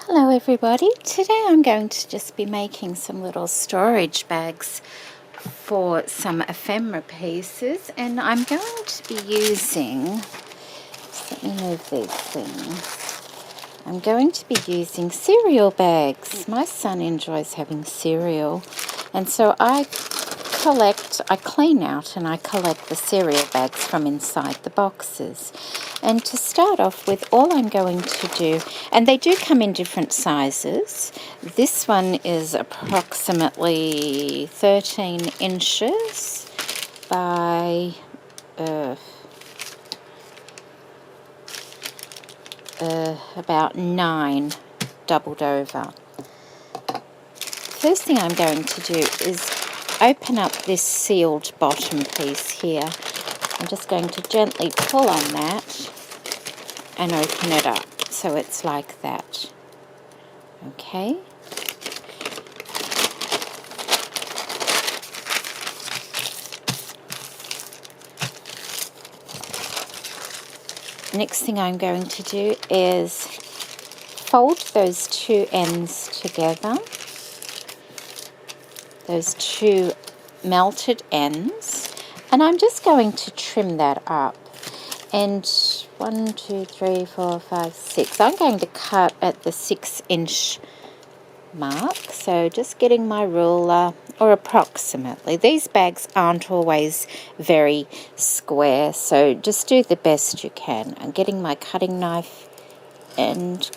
Hello everybody, today I'm going to just be making some little storage bags for some ephemera pieces, and I'm going to be using, let me move these things, I'm going to be using cereal bags. My son enjoys having cereal, and so I clean out and I collect the cereal bags from inside the boxes. And to start off with, all I'm going to do, and they do come in different sizes. This one is approximately 13 inches by about 9 doubled over. First thing I'm going to do is open up this sealed bottom piece here. I'm just going to gently pull on that and open it up so it's like that. Okay. Next thing I'm going to do is fold those two ends together, those two melted ends, and I'm just going to trim that up. And 1, 2, 3, 4, 5, 6. I'm going to cut at the 6-inch mark, so just getting my ruler, or approximately. These bags aren't always very square, so just do the best you can. I'm getting my cutting knife and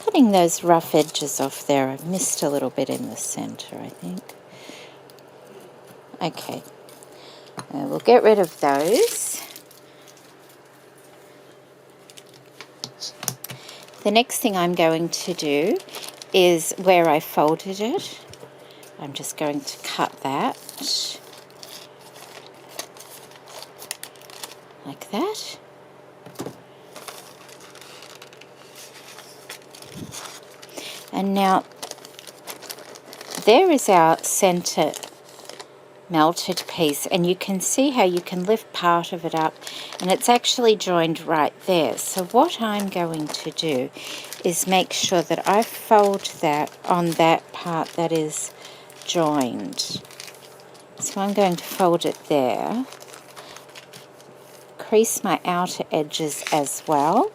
cutting those rough edges off there. I've missed a little bit in the center, I think. Okay, we'll get rid of those. The next thing I'm going to do is where I folded it. I'm just going to cut that like that. And now there is our center melted piece, and you can see how you can lift part of it up and it's actually joined right there. So what I'm going to do is make sure that I fold that on that part that is joined. So I'm going to fold it there, crease my outer edges as well,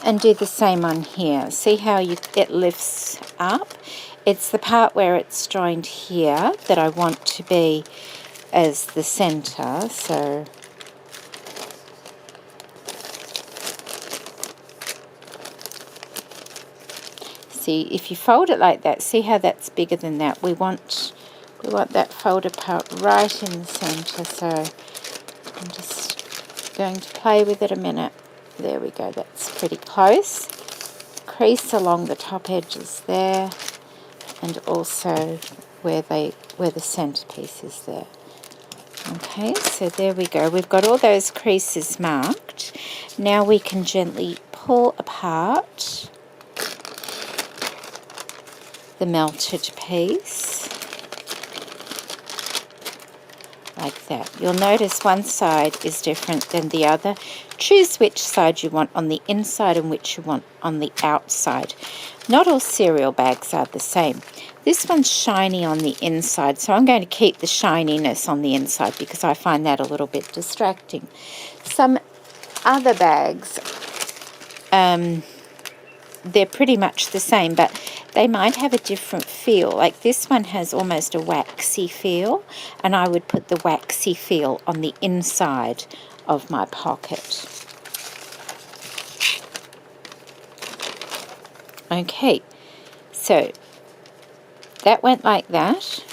and do the same on here. See how it lifts up? It's the part where it's joined here that I want to be as the center. So see, if you fold it like that, see how that's bigger than that? We want that folded part right in the center. So I'm just going to play with it a minute. There we go, that's pretty close. Crease along the top edges there, and also where the centerpiece is there. Okay, so there we go. We've got all those creases marked. Now we can gently pull apart the melted piece like that. You'll notice one side is different than the other. Choose which side you want on the inside and which you want on the outside. Not all cereal bags are the same. This one's shiny on the inside, so I'm going to keep the shininess on the inside because I find that a little bit distracting. Some other bags, they're pretty much the same, but they might have a different feel. Like this one has almost a waxy feel, and I would put the waxy feel on the inside of my pocket. Okay, so that went like that,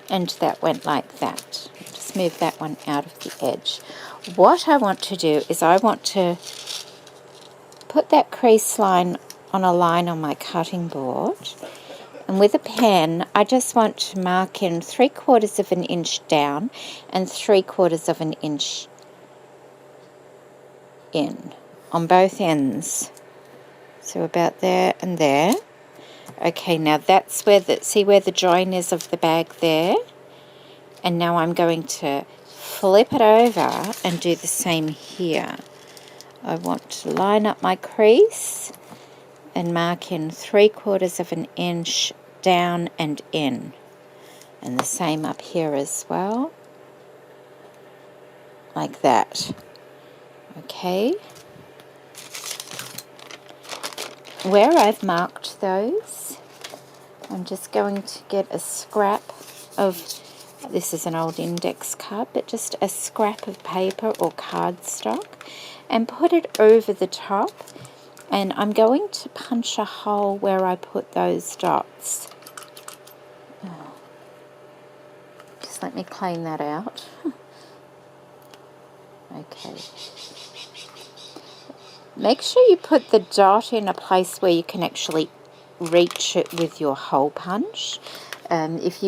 and that went like that. Just move that one out of the edge. What I want to do is I want to put that crease line on a line on my cutting board, and with a pen I just want to mark in 3/4 of an inch down and 3/4 of an inch in on both ends. So about there and there. Okay, now that's where see where the join is of the bag there? And now I'm going to flip it over and do the same here. I want to line up my crease and mark in 3/4 of an inch down and in. And the same up here as well, like that. Okay. Where I've marked those, I'm just going to get a scrap of, this is an old index card, but just a scrap of paper or cardstock, and put it over the top. And I'm going to punch a hole where I put those dots. Oh. Just let me clean that out. Okay. Make sure you put the dot in a place where you can actually reach it with your hole punch. If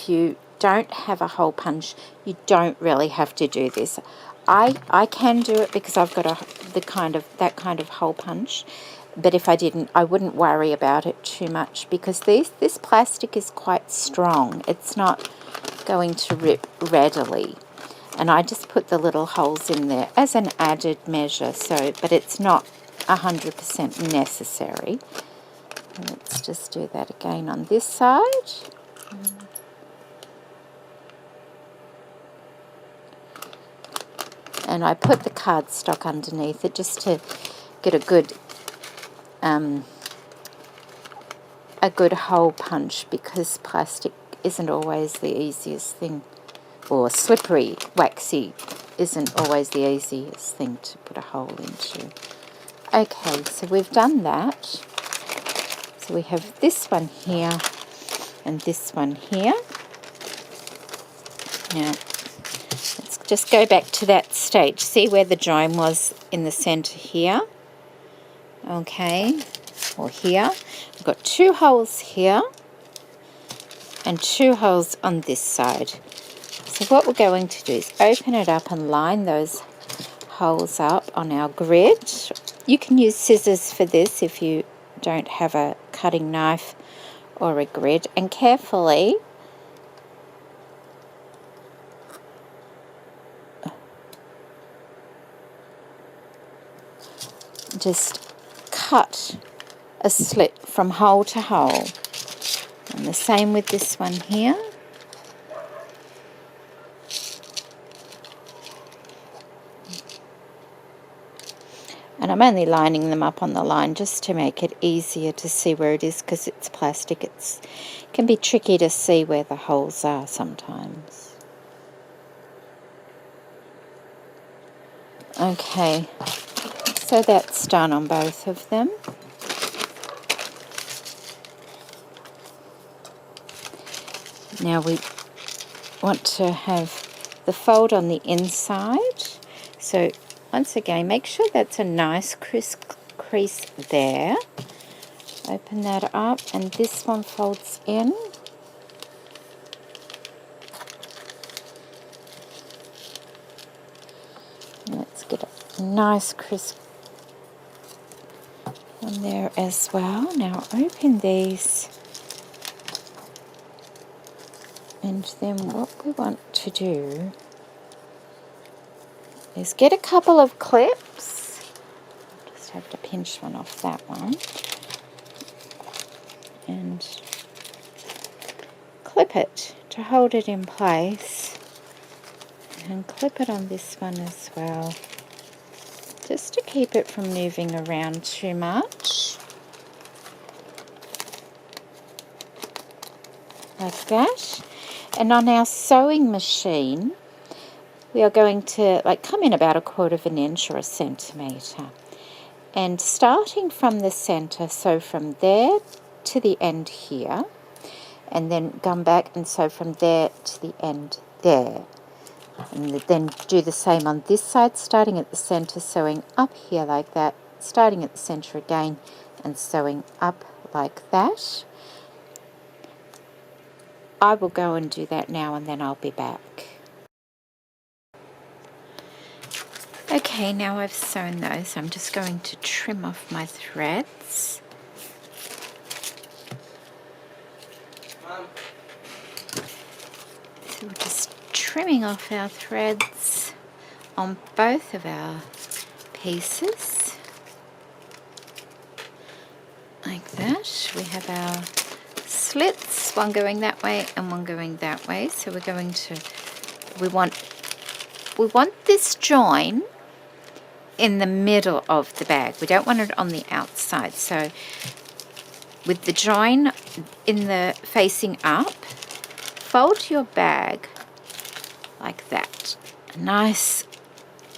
you don't have a hole punch, you don't really have to do this. I can do it because I've got that kind of hole punch, but if I didn't, I wouldn't worry about it too much, because this plastic is quite strong. It's not going to rip readily. And I just put the little holes in there as an added measure, but it's not 100% necessary. Let's just do that again on this side. And I put the cardstock underneath it just to get a good hole punch, because plastic isn't always the easiest thing, or slippery, waxy isn't always the easiest thing to put a hole into. Okay, so we've done that. So we have this one here and this one here. Now, let's just go back to that stage. See where the join was in the center here? Okay, or here. I've got 2 holes here and 2 holes on this side. So what we're going to do is open it up and line those holes up on our grid. You can use scissors for this if you don't have a cutting knife or a grid, and carefully just cut a slit from hole to hole. And the same with this one here. And I'm only lining them up on the line just to make it easier to see where it is, because it's plastic. It can be tricky to see where the holes are sometimes. Okay, so that's done on both of them. Now we want to have the fold on the inside. So once again, make sure that's a nice crease there. Open that up, and this one folds in. Let's get a nice crisp one there as well. Now open these, and then what we want to do is get a couple of clips. Just have to pinch one off that one. And clip it to hold it in place. And clip it on this one as well, just to keep it from moving around too much. Like that. And on our sewing machine, we are going to come in about 1/4 of an inch or a centimetre. And starting from the centre, sew from there to the end here, and then come back and sew from there to the end there. And then do the same on this side, starting at the centre, sewing up here like that, starting at the centre again, and sewing up like that. I will go and do that now, and then I'll be back. Okay, now I've sewn those, I'm just going to trim off my threads. So we're just trimming off our threads on both of our pieces. Like that. We have our slits, one going that way and one going that way. So we're going to, we want this join in the middle of the bag. We don't want it on the outside. So with the join in the facing up, fold your bag like that. A nice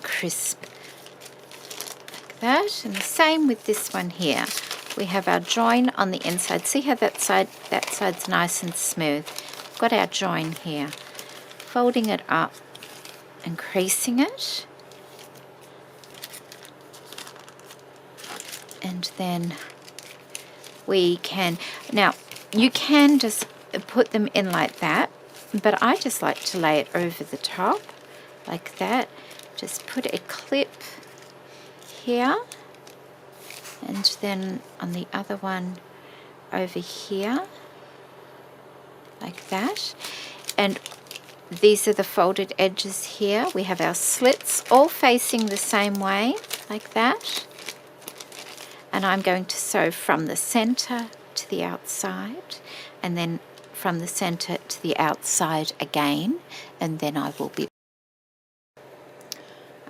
crisp like that. And the same with this one here. We have our join on the inside. See how that side's nice and smooth. Got our join here. Folding it up and creasing it. And then we can, now you can just put them in like that, but I just like to lay it over the top like that. Just put a clip here. And then on the other one over here, like that. And these are the folded edges here. We have our slits all facing the same way, like that. And I'm going to sew from the center to the outside, and then from the center to the outside again, and then I will be...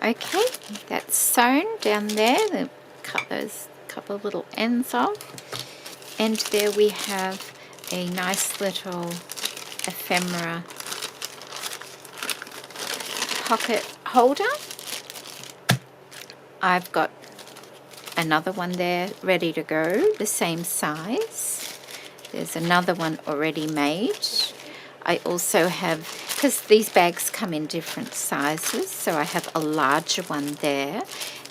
Okay, that's sewn down there. Cut those couple of little ends off, and there we have a nice little ephemera pocket holder. I've got another one there ready to go, the same size. There's another one already made. I also have, because these bags come in different sizes, so I have a larger one there,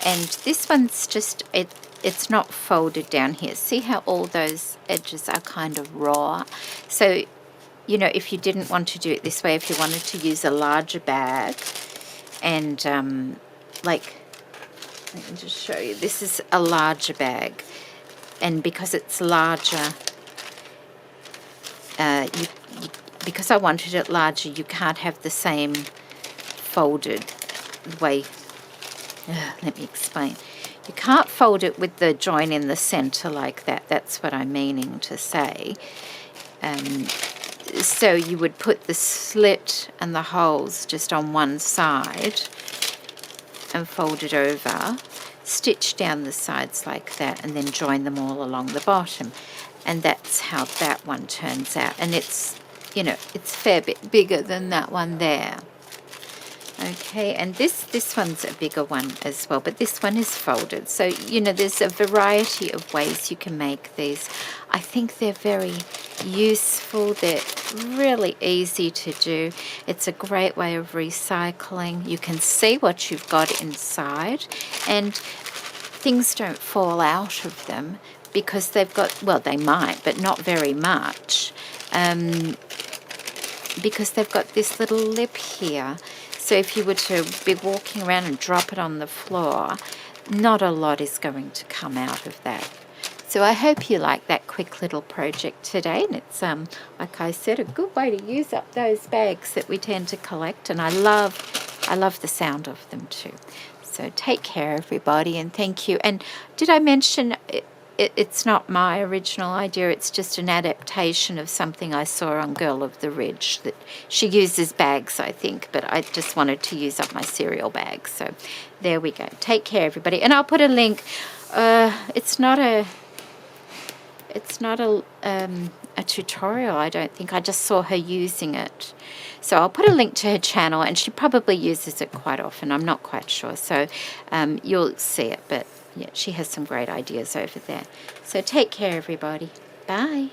and this one's just, it's not folded down here. See how all those edges are kind of raw? So, you know, if you didn't want to do it this way, if you wanted to use a larger bag, and like, let me just show you. This is a larger bag, and because it's larger, because I wanted it larger, you can't have the same folded way. Let me explain. You can't fold it with the join in the center like that. That's what I'm meaning to say. So you would put the slit and the holes just on one side and fold it over, stitch down the sides like that, and then join them all along the bottom. And that's how that one turns out. And it's, you know, it's a fair bit bigger than that one there. Okay, and this one's a bigger one as well, but this one is folded. So, you know, there's a variety of ways you can make these. I think they're very useful. They're really easy to do. It's a great way of recycling. You can see what you've got inside, and things don't fall out of them because they've got, well, they might, but not very much, because they've got this little lip here. So if you were to be walking around and drop it on the floor, not a lot is going to come out of that. So I hope you like that quick little project today. And it's, like I said, a good way to use up those bags that we tend to collect. And I love the sound of them too. So take care, everybody, and thank you. And did I mention it's not my original idea, it's just an adaptation of something I saw on Girl of the Ridge, that she uses bags, I think, but I just wanted to use up my cereal bags. So there we go. Take care, everybody. And I'll put a link. It's not a tutorial, I don't think. I just saw her using it. So I'll put a link to her channel, and she probably uses it quite often. I'm not quite sure. So you'll see it, but yeah, she has some great ideas over there. So take care, everybody. Bye.